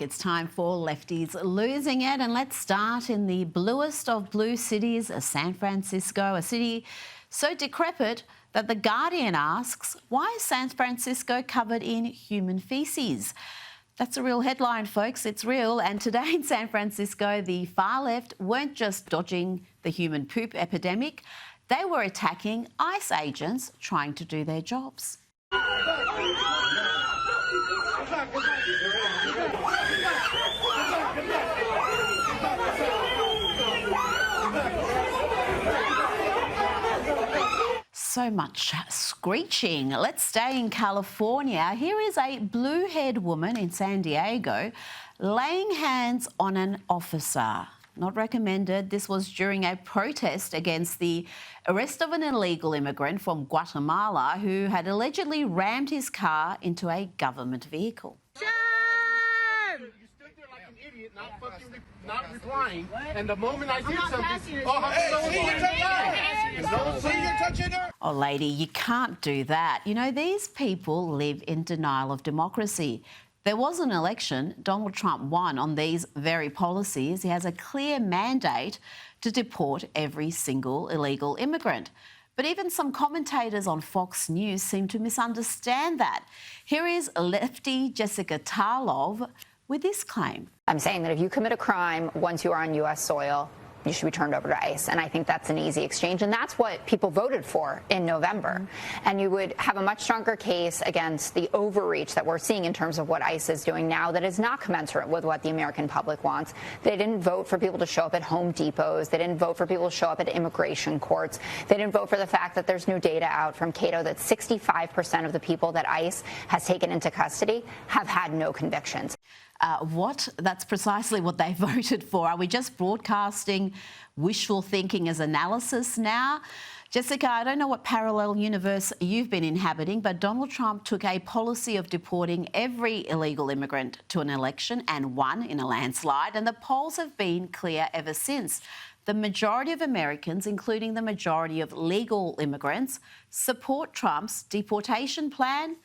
It's time for Lefties Losing It, and let's start in the bluest of blue cities, San Francisco, a city so decrepit that The Guardian asks, why is San Francisco covered in human faeces? That's a real headline, folks. It's real. And today in San Francisco, the far left weren't just dodging the human poop epidemic, they were attacking ICE agents trying to do their jobs. So much screeching. Let's stay in California. Here is a blue-haired woman in San Diego laying hands on an officer. Not recommended. This was during a protest against the arrest of an illegal immigrant from Guatemala who had allegedly rammed his car into a government vehicle. Not replying, and the moment I did something, Oh, lady, you can't do that. You know, these people live in denial of democracy. There was an election. Donald Trump won on these very policies. He has a clear mandate to deport every single illegal immigrant. But even some commentators on Fox News seem to misunderstand that. Here is lefty Jessica Tarlov with this claim. I'm saying that if you commit a crime once you are on U.S. soil, you should be turned over to ICE. And I think that's an easy exchange. And that's what people voted for in November. And you would have a much stronger case against the overreach that we're seeing in terms of what ICE is doing now that is not commensurate with what the American public wants. They didn't vote for people to show up at Home Depots. They didn't vote for people to show up at immigration courts. They didn't vote for the fact that there's new data out from Cato that 65% of the people that ICE has taken into custody have had no convictions. What? That's precisely what they voted for. Are we just broadcasting wishful thinking as analysis now? Jessica, I don't know what parallel universe you've been inhabiting, but Donald Trump took a policy of deporting every illegal immigrant to an election and won in a landslide, and the polls have been clear ever since. The majority of Americans, including the majority of legal immigrants, support Trump's deportation plan.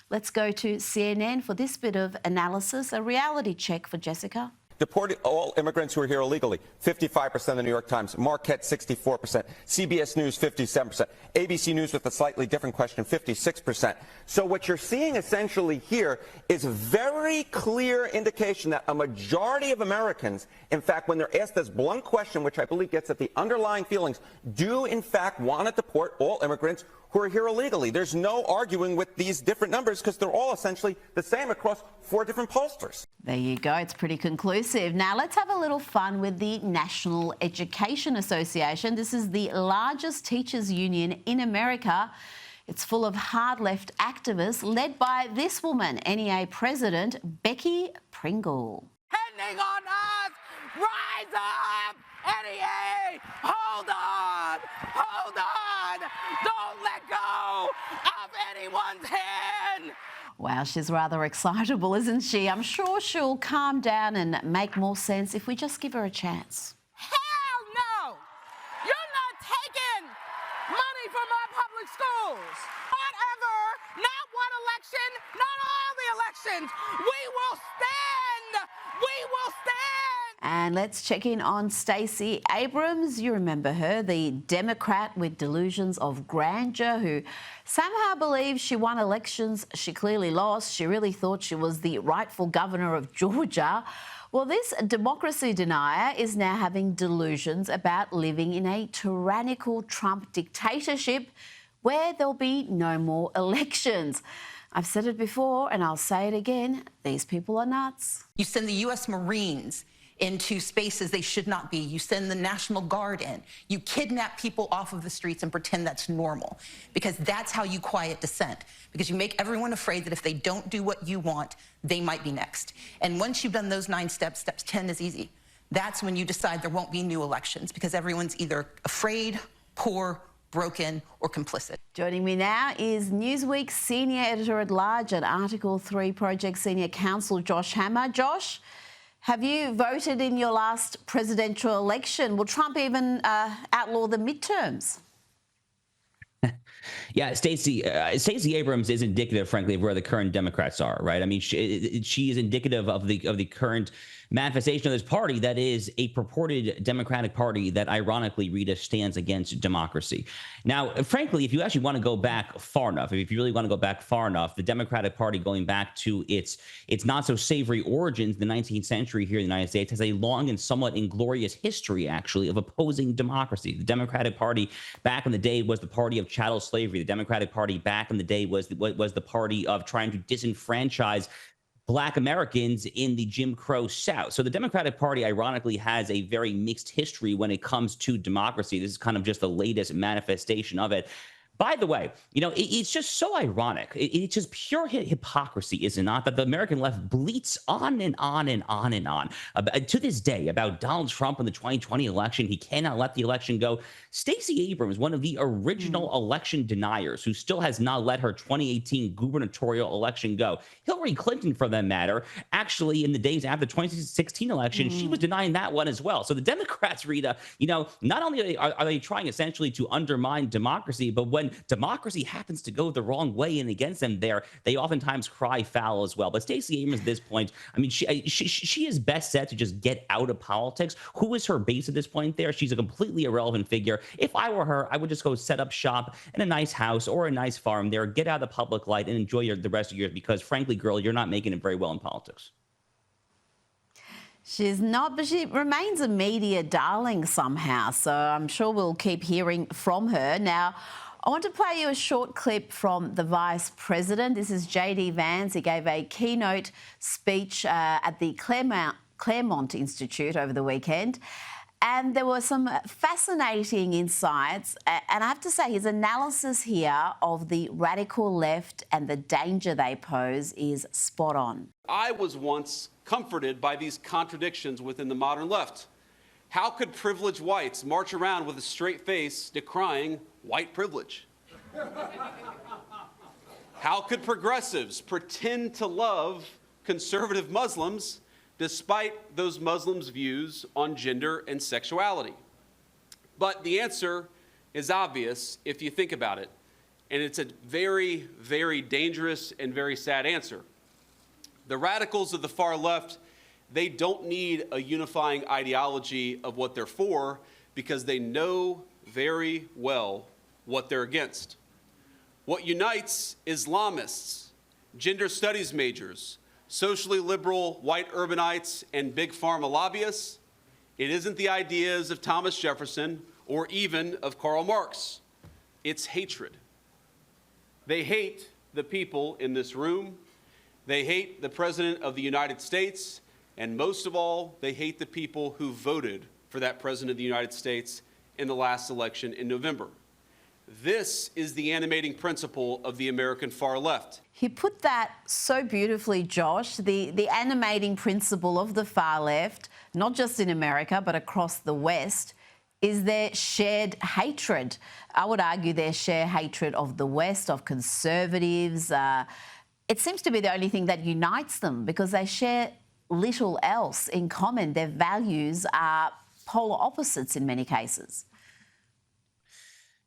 Let's go to CNN for this bit of analysis, a reality check for Jessica. Deported all immigrants who are here illegally, 55% the New York Times, Marquette 64%, CBS News 57%, ABC News with a slightly different question, 56%. So what you're seeing essentially here is a very clear indication that a majority of Americans, in fact, when they're asked this blunt question, which I believe gets at the underlying feelings, do in fact want to deport all immigrants who are here illegally. There's no arguing with these different numbers because they're all essentially the same across 4 different pollsters. There you go. It's pretty conclusive. Now let's have a little fun with the National Education Association. This is the largest teachers' union in America. It's full of hard left activists led by this woman, NEA President Becky Pringle. Pending on us, rise up, NEA, hold on, hold on, don't let go of anyone's hand. Wow, she's rather excitable, isn't she? I'm sure she'll calm down and make more sense if we just give her a chance. Hell no! You're not taking money from our public schools. Not ever, not one election, not all the elections. We will stand! We will stand! And let's check in on Stacey Abrams. You remember her, the Democrat with delusions of grandeur who somehow believes she won elections she clearly lost. She really thought she was the rightful governor of Georgia. Well, this democracy denier is now having delusions about living in a tyrannical Trump dictatorship where there'll be no more elections. I've said it before and I'll say it again. These people are nuts. You send the U.S. Marines into spaces they should not be. You send the National Guard in. You kidnap people off of the streets and pretend that's normal, because that's how you quiet dissent, because you make everyone afraid that if they don't do what you want, they might be next. And once you've done those 9 steps, step 10 is easy. That's when you decide there won't be new elections, because everyone's either afraid, poor, broken, or complicit. Joining me now is Newsweek's Senior Editor-at-Large and Article 3 Project Senior Counsel, Josh Hammer. Josh, have you voted in your last presidential election? Will Trump even outlaw the midterms? Yeah, Stacey Abrams is indicative, frankly, of where the current Democrats are, right? I mean, she is indicative of the current manifestation of this party that is a purported Democratic Party that, ironically, Rita, stands against democracy. Now, frankly, if you actually want to go back far enough, if you really want to go back far enough, the Democratic Party, going back to its not so savory origins, the 19th century here in the United States, has a long and somewhat inglorious history, actually, of opposing democracy. The Democratic Party back in the day was the party of chattel slavery. The Democratic Party back in the day was the party of trying to disenfranchise Black Americans in the Jim Crow South. So the Democratic Party, ironically, has a very mixed history when it comes to democracy. This is kind of just the latest manifestation of it. By the way, it's just so ironic. It's just pure hypocrisy, is it not, that the American left bleats on and on and on and on to this day about Donald Trump in the 2020 election. He cannot let the election go. Stacey Abrams, one of the original election deniers, who still has not let her 2018 gubernatorial election go. Hillary Clinton, for that matter, actually, in the days after the 2016 election, she was denying that one as well. So the Democrats, Rita, not only are they trying essentially to undermine democracy, but when democracy happens to go the wrong way and against them, they oftentimes cry foul as well. But Stacey Abrams, at this point, I mean, she is best set to just get out of politics. Who is her base at this point there? She's a completely irrelevant figure. If I were her, I would just go set up shop in a nice house or a nice farm there, get out of the public light, and enjoy the rest of yours, because, frankly, girl, you're not making it very well in politics. She's not, but she remains a media darling somehow, so I'm sure we'll keep hearing from her. Now, I want to play you a short clip from the Vice President. This is J.D. Vance. He gave a keynote speech at the Claremont Institute over the weekend. And there were some fascinating insights. And I have to say, his analysis here of the radical left and the danger they pose is spot on. I was once comforted by these contradictions within the modern left. How could privileged whites march around with a straight face decrying white privilege? How could progressives pretend to love conservative Muslims despite those Muslims' views on gender and sexuality? But the answer is obvious if you think about it, and it's a very, very dangerous and very sad answer. The radicals of the far left, they don't need a unifying ideology of what they're for, because they know very well what they're against. What unites Islamists, gender studies majors, socially liberal white urbanites, and big pharma lobbyists, it isn't the ideas of Thomas Jefferson or even of Karl Marx. It's hatred. They hate the people in this room. They hate the President of the United States. And most of all, they hate the people who voted for that President of the United States in the last election in November. This is the animating principle of the American far left. He put that so beautifully, Josh. The animating principle of the far left, not just in America, but across the West, is their shared hatred. I would argue their shared hatred of the West, of conservatives. It seems to be the only thing that unites them, because they share little else in common. Their values are polar opposites in many cases.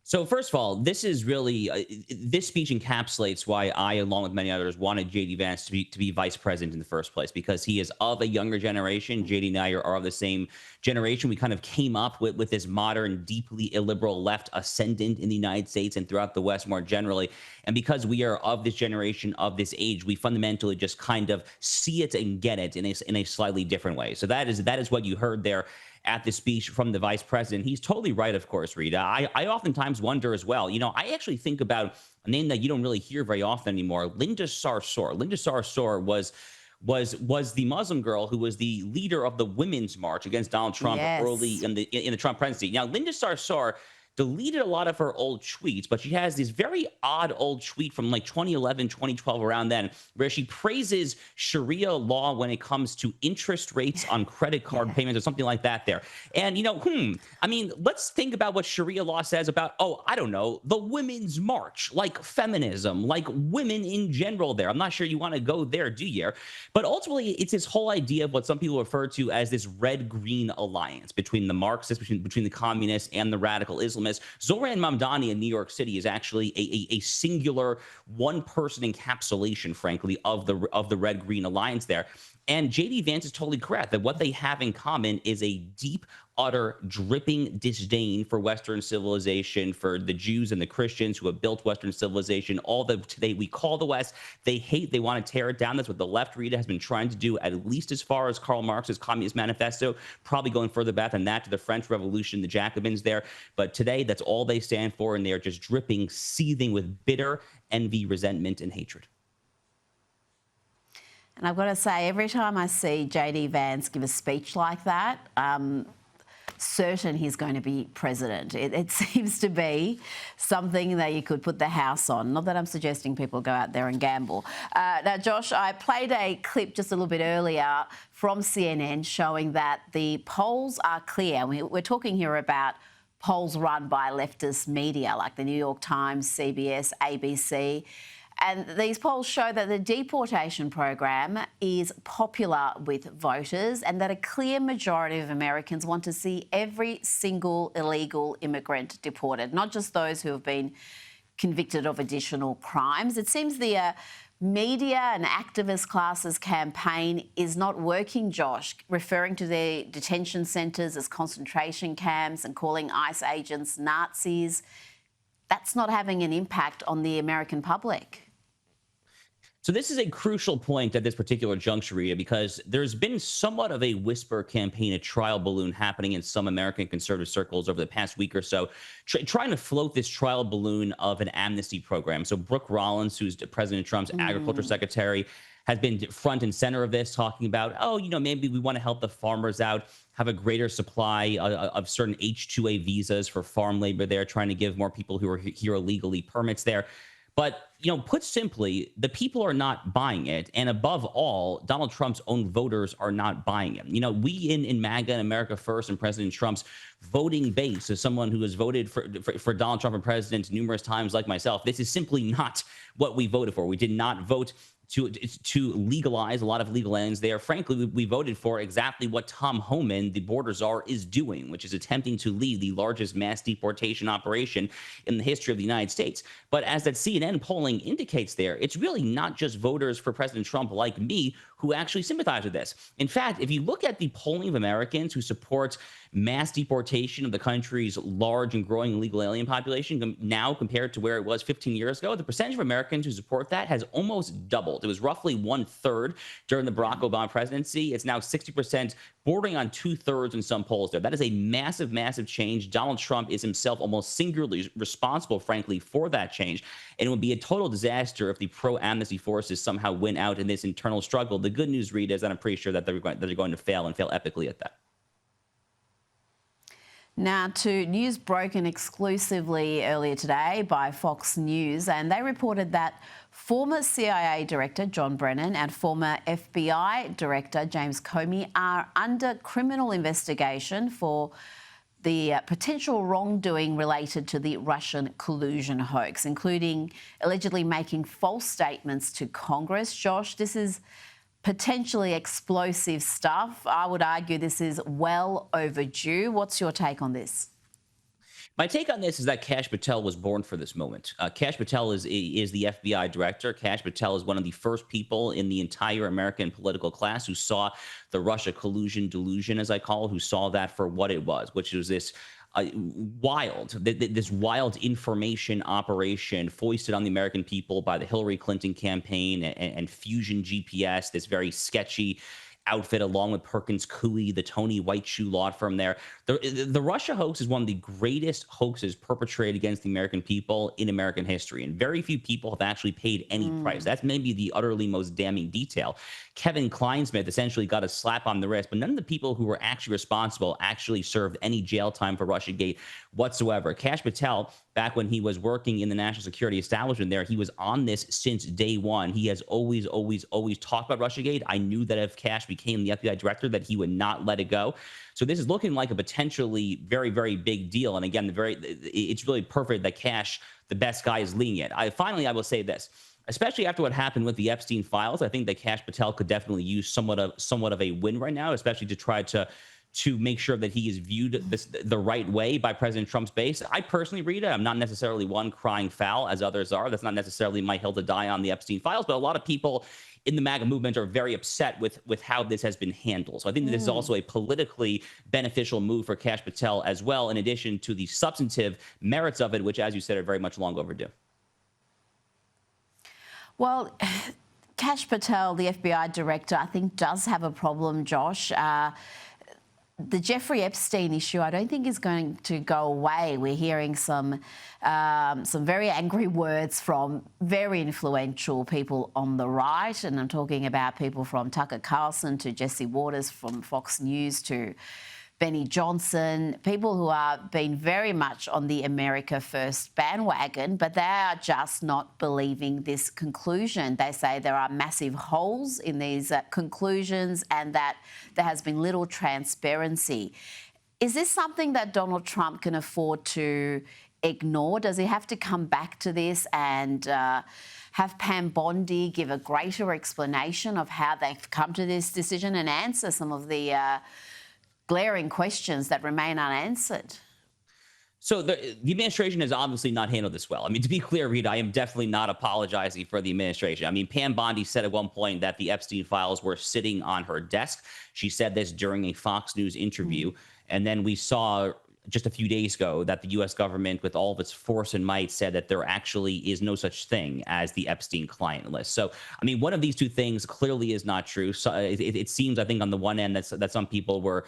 So first of all, this is really this speech encapsulates why I, along with many others, wanted J.D. Vance to be vice president in the first place, because he is of a younger generation. J.D. and I are of the same generation. We kind of came up with this modern, deeply illiberal left ascendant in the United States and throughout the West more generally. And because we are of this generation, of this age, we fundamentally just kind of see it and get it in a slightly different way. So that is what you heard there at the speech from the vice president. He's totally right, of course, Rita. I oftentimes wonder as well, I actually think about a name that you don't really hear very often anymore, Linda Sarsour. Linda Sarsour was the Muslim girl who was the leader of the Women's March against Donald Trump early in the Trump presidency. Now, Linda Sarsour deleted a lot of her old tweets, but she has this very odd old tweet from like 2011, 2012, around then, where she praises Sharia law when it comes to interest rates on credit card payments or something like that there. And, I mean, let's think about what Sharia law says about, I don't know, the Women's March, like feminism, like women in general there. I'm not sure you want to go there, do you? But ultimately, it's this whole idea of what some people refer to as this red-green alliance between the Marxists, between the communists and the radical Islamists. Muslim. Zoran Mamdani in New York City is actually a singular one-person encapsulation, frankly, of the Red-Green Alliance there. And J.D. Vance is totally correct that what they have in common is a deep, utter, dripping disdain for Western civilization, for the Jews and the Christians who have built Western civilization, all that today we call the West. They hate, they want to tear it down. That's what the left, Rita, has been trying to do, at least as far as Karl Marx's Communist Manifesto, probably going further back than that to the French Revolution, the Jacobins there. But today, that's all they stand for, and they are just dripping, seething with bitter envy, resentment, and hatred. And I've got to say, every time I see J.D. Vance give a speech like that, certain he's going to be president. It seems to be something that you could put the house on. Not that I'm suggesting people go out there and gamble. Now, Josh, I played a clip just a little bit earlier from CNN showing that the polls are clear. We're talking here about polls run by leftist media like the New York Times, CBS, ABC. And these polls show that the deportation program is popular with voters and that a clear majority of Americans want to see every single illegal immigrant deported, not just those who have been convicted of additional crimes. It seems the media and activist classes campaign is not working, Josh, referring to their detention centres as concentration camps and calling ICE agents Nazis. That's not having an impact on the American public. So this is a crucial point at this particular juncture, Rita, because there's been somewhat of a whisper campaign, a trial balloon happening in some American conservative circles over the past week or so, trying to float this trial balloon of an amnesty program. So Brooke Rollins, who's President Trump's agriculture secretary, has been front and center of this, talking about, oh, you know, maybe we want to help the farmers out, have a greater supply of certain H-2A visas for farm labor there, trying to give more people who are here illegally permits there. But, you know, put simply, the people are not buying it. And above all, Donald Trump's own voters are not buying it. You know, we in MAGA and America First and President Trump's voting base, as someone who has voted for Donald Trump for president numerous times like myself, this is simply not what we voted for. We did not vote to legalize a lot of legal ends there. Frankly, we voted for exactly what Tom Homan, the border czar, is doing, which is attempting to lead the largest mass deportation operation in the history of the United States. But as that CNN polling indicates there, it's really not just voters for President Trump like me who actually sympathize with this. In fact, if you look at the polling of Americans who support mass deportation of the country's large and growing illegal alien population now compared to where it was 15 years ago, the percentage of Americans who support that has almost doubled. It was roughly 1/3 during the Barack Obama presidency. It's now 60%, bordering on 2/3 in some polls there. That is a massive, massive change. Donald Trump is himself almost singularly responsible, frankly, for that change. And it would be a total disaster if the pro-amnesty forces somehow win out in this internal struggle. The good news, Rita, is that I'm pretty sure that they're going to fail and fail epically at that. Now to news broken exclusively earlier today by Fox News, and they reported that former CIA Director John Brennan and former FBI Director James Comey are under criminal investigation for the potential wrongdoing related to the Russian collusion hoax, including allegedly making false statements to Congress. Josh, this is potentially explosive stuff. I would argue this is well overdue. What's your take on this? My take on this is that Kash Patel was born for this moment. Kash Patel is the FBI director. Kash Patel is one of the first people in the entire American political class who saw the Russia collusion delusion, as I call it, who saw that for what it was, which was this this wild information operation foisted on the American people by the Hillary Clinton campaign and Fusion GPS, this very sketchy outfit along with Perkins Coie, the Tony White shoe law firm there. The Russia hoax is one of the greatest hoaxes perpetrated against the American people in American history, and very few people have actually paid any price. That's maybe the utterly most damning detail. Kevin Kleinsmith essentially got a slap on the wrist, but none of the people who were actually responsible actually served any jail time for Russiagate whatsoever. Kash Patel, back when he was working in the national security establishment there, he was on this since day one. He has always talked about Russiagate. I knew that if Kash became the FBI director, that he would not let it go. So this is looking like a potentially very, very big deal. And again, it's really perfect that Kash, the best guy, is leading it. Finally, I will say this. Especially after what happened with the Epstein files, I think that Kash Patel could definitely use somewhat of a win right now, especially to try to to make sure that he is viewed the right way by President Trump's base. I personally, Rita, I'm not necessarily one crying foul as others are. That's not necessarily my hill to die on the Epstein files, but a lot of people in the MAGA movement are very upset with how this has been handled. So I think this is also a politically beneficial move for Kash Patel as well, in addition to the substantive merits of it, which, as you said, are very much long overdue. Well, Kash Patel, the FBI director, I think does have a problem, Josh. The Jeffrey Epstein issue, I don't think is going to go away. We're hearing some very angry words from very influential people on the right, and I'm talking about people from Tucker Carlson to Jesse Waters from Fox News to Benny Johnson, people who are being very much on the America First bandwagon, but they are just not believing this conclusion. They say there are massive holes in these conclusions and that there has been little transparency. Is this something that Donald Trump can afford to ignore? Does he have to come back to this and have Pam Bondi give a greater explanation of how they've come to this decision and answer some of the glaring questions that remain unanswered? So the administration has obviously not handled this well. I mean, to be clear, Rita, I am definitely not apologizing for the administration. I mean, Pam Bondi said at one point that the Epstein files were sitting on her desk. She said this during a Fox News interview. And then we saw just a few days ago that the U.S. government, with all of its force and might, said that there actually is no such thing as the Epstein client list. So, I mean, one of these two things clearly is not true. So it seems, I think, on the one end that some people were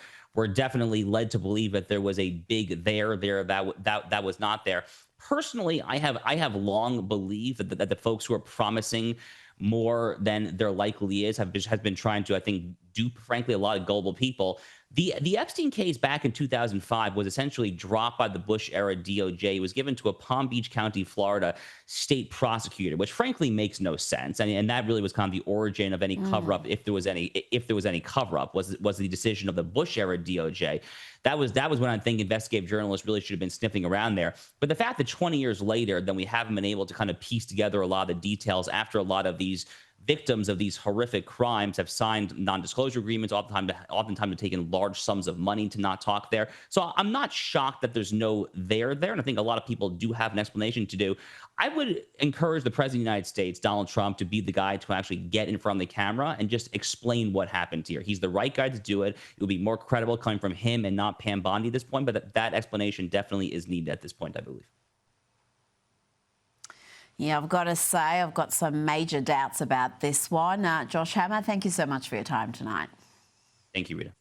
definitely led to believe that there was a big there that was not there. Personally, I have long believed that the folks who are promising more than there likely is has been trying to, I think, dupe, frankly, a lot of gullible people. The Epstein case back in 2005 was essentially dropped by the Bush-era DOJ. It was given to a Palm Beach County, Florida state prosecutor, which frankly makes no sense. And that really was kind of the origin of any cover-up, if there was any cover-up, was the decision of the Bush-era DOJ. That was when I think investigative journalists really should have been sniffing around there. But the fact that 20 years later, then we haven't been able to kind of piece together a lot of the details after a lot of these victims of these horrific crimes have signed non-disclosure agreements, oftentimes have taken large sums of money to not talk there. So I'm not shocked that there's no there, and I think a lot of people do have an explanation to do. I would encourage the President of the United States, Donald Trump, to be the guy to actually get in front of the camera and just explain what happened here. He's the right guy to do it. It would be more credible coming from him and not Pam Bondi at this point, but that explanation definitely is needed at this point, I believe. Yeah, I've got to say, I've got some major doubts about this one. Josh Hammer, thank you so much for your time tonight. Thank you, Rita.